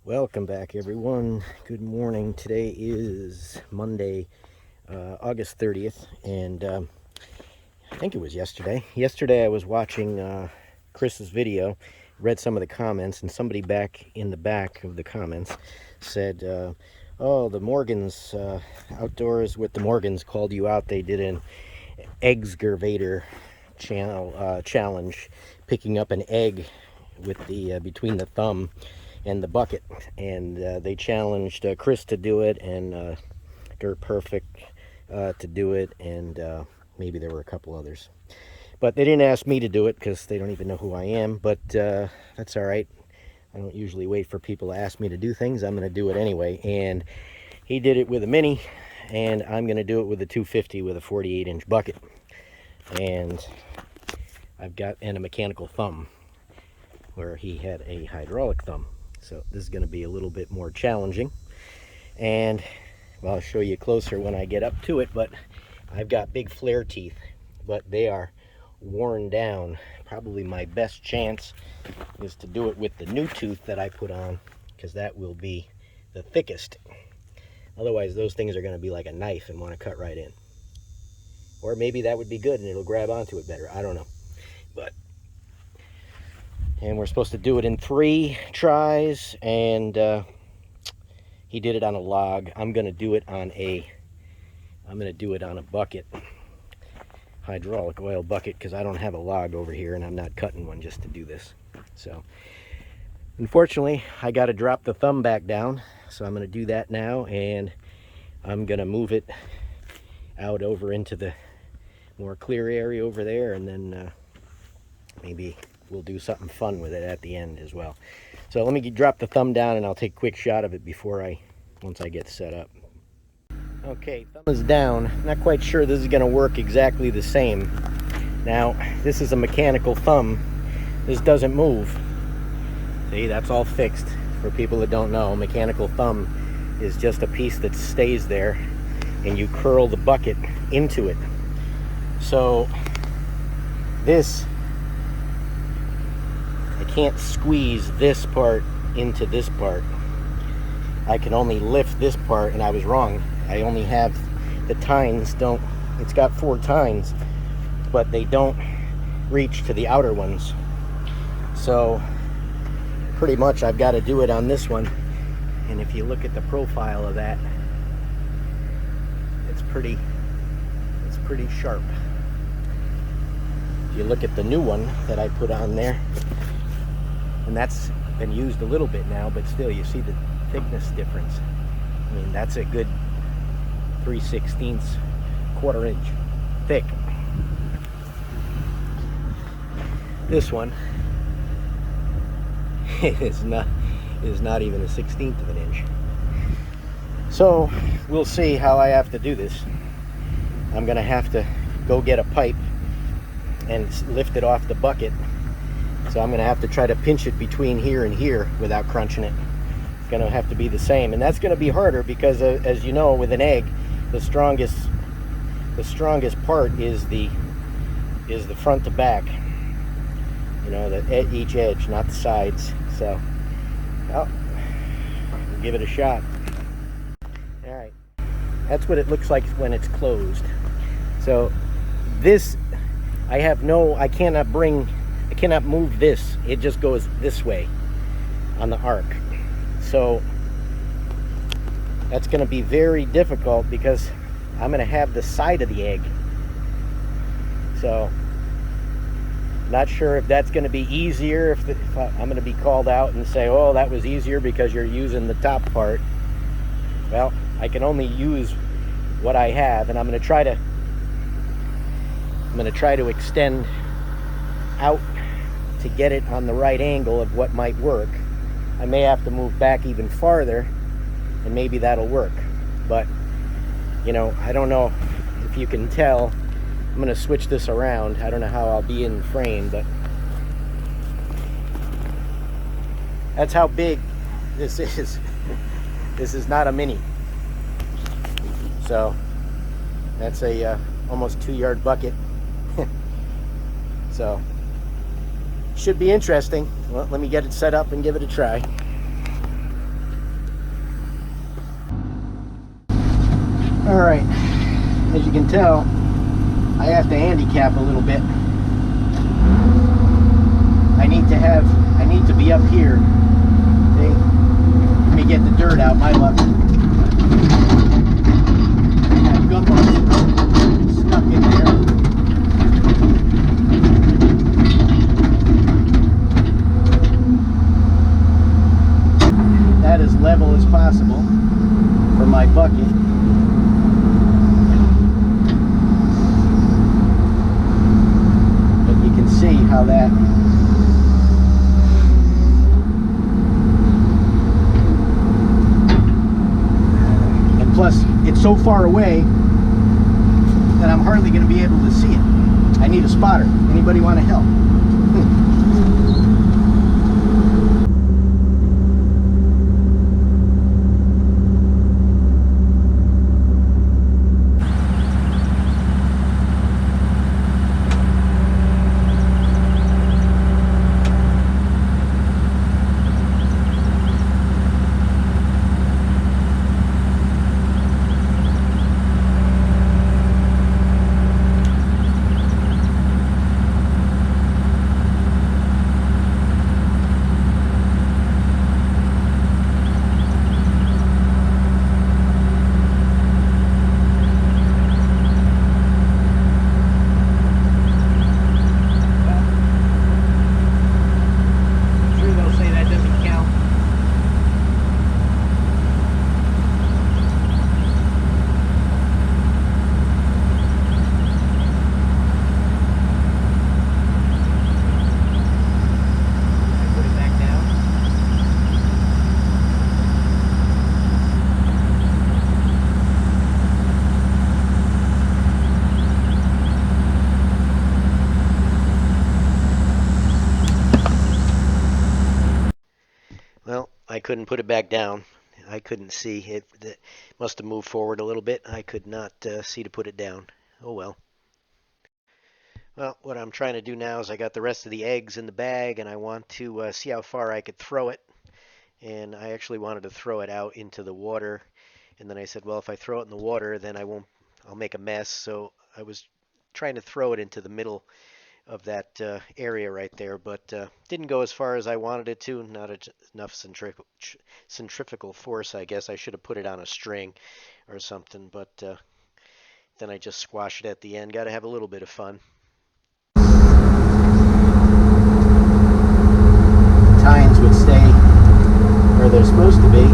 Welcome back, everyone. Good morning. Today is Monday, August 30th, and I think it was yesterday. Yesterday I was watching Chris's video, read some of the comments, and somebody back in the back of the comments said, oh, the Morgans, Outdoors with the Morgans called you out. They did an Eggscavator challenge, picking up an egg with the between the thumb and the bucket, and they challenged Chris to do it, and Dirt Perfect to do it, and maybe there were a couple others, but they didn't ask me to do it because they don't even know who I am. But that's all right. I don't usually wait for people to ask me to do things. I'm going to do it anyway. And he did it with a mini, and I'm going to do it with a 250 with a 48-inch bucket. And I've got a mechanical thumb where he had a hydraulic thumb. So this is going to be a little bit more challenging, and well, I'll show you closer when I get up to it. But I've got big flare teeth, but they are worn down. Probably my best chance is to do it with the new tooth that I put on, because that will be the thickest. Otherwise those things are going to be like a knife and want to cut right in. Or maybe that would be good and it'll grab onto it better. I don't know. And we're supposed to do it in 3 tries, and he did it on a log. I'm going to do it on a bucket, hydraulic oil bucket, because I don't have a log over here and I'm not cutting one just to do this. So unfortunately I got to drop the thumb back down, so I'm going to do that now, and I'm going to move it out over into the more clear area over there, and then maybe we'll do something fun with it at the end as well. So let me drop the thumb down and I'll take a quick shot of it once I get set up. Okay, thumb is down. Not quite sure this is going to work exactly the same. Now, this is a mechanical thumb. This doesn't move. See, that's all fixed. For people that don't know, mechanical thumb is just a piece that stays there, and you curl the bucket into it. So this, I can't squeeze this part into this part. I can only lift this part, and I was wrong. I only have the tines it's got 4 tines, but they don't reach to the outer ones. So pretty much I've got to do it on this one. And if you look at the profile of that, it's pretty sharp. If you look at the new one that I put on there, and that's been used a little bit now, but still you see the thickness difference. I mean, that's a good 3/16 1/4 inch thick. This one is not even a 1/16 of an inch. So we'll see how I have to do this. I'm gonna have to go get a pipe and lift it off the bucket. So I'm going to have to try to pinch it between here and here without crunching it. It's going to have to be the same, and that's going to be harder because, as you know, with an egg, the strongest part is the front to back. You know, each edge, not the sides. So, well, we'll give it a shot. All right, that's what it looks like when it's closed. So this, I cannot move this. It just goes this way on the arc. So that's going to be very difficult because I'm going to have the side of the egg. So not sure if that's going to be easier, if I'm going to be called out and say, oh, that was easier because you're using the top part. Well, I can only use what I have, and I'm going to try to extend out to get it on the right angle of what might work. I may have to move back even farther, and maybe that'll work. But, you know, I don't know if you can tell. I'm going to switch this around. I don't know how I'll be in frame, but that's how big this is. This is not a mini. So that's a almost 2-yard bucket. So should be interesting. Well, let me get it set up and give it a try. Alright, as you can tell, I have to handicap a little bit. I need to be up here. See? Let me get the dirt out, my luck. That gumbo stuck in there. That is level as possible for my bucket. But you can see how that plus, it's so far away that I'm hardly going to be able to see it. I need a spotter. Anybody want to help? Well, I couldn't put it back down. I couldn't see it. It must have moved forward a little bit. I could not see to put it down. Oh well. Well, what I'm trying to do now is I got the rest of the eggs in the bag, and I want to see how far I could throw it. And I actually wanted to throw it out into the water. And then I said, well, if I throw it in the water, then I'll make a mess. So I was trying to throw it into the middle of that area right there, but didn't go as far as I wanted it to. Not enough centrifugal force, I guess. I should have put it on a string or something, but then I just squashed it at the end. Got to have a little bit of fun. Tines would stay where they're supposed to be.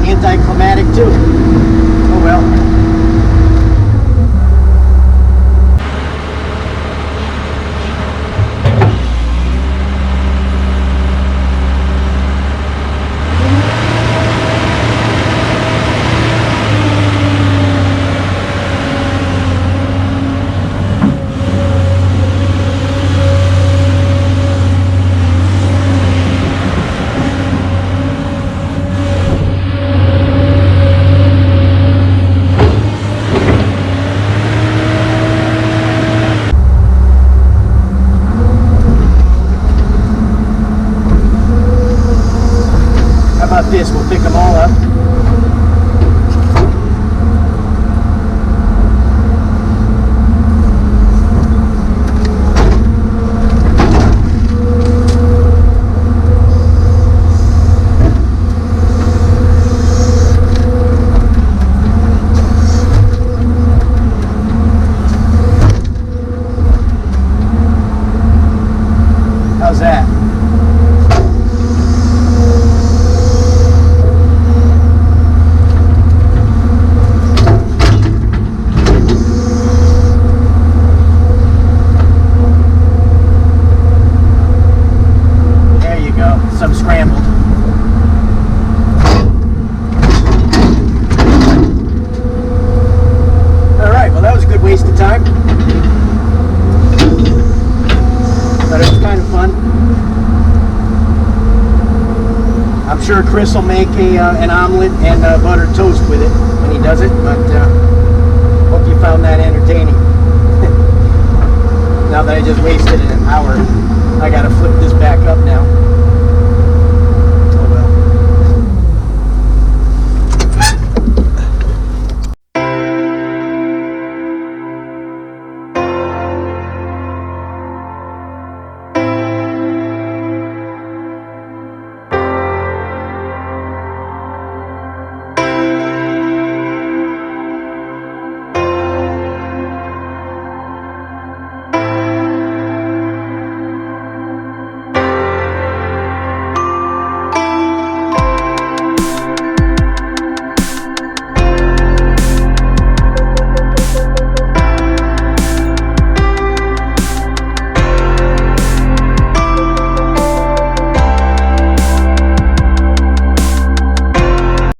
Anticlimactic too. Oh well. This, we'll pick them all up. How's that? sure Chris will make an omelet and buttered toast with it when he does it, but hope you found that entertaining. Now that I just wasted an hour, I gotta flip this back up now.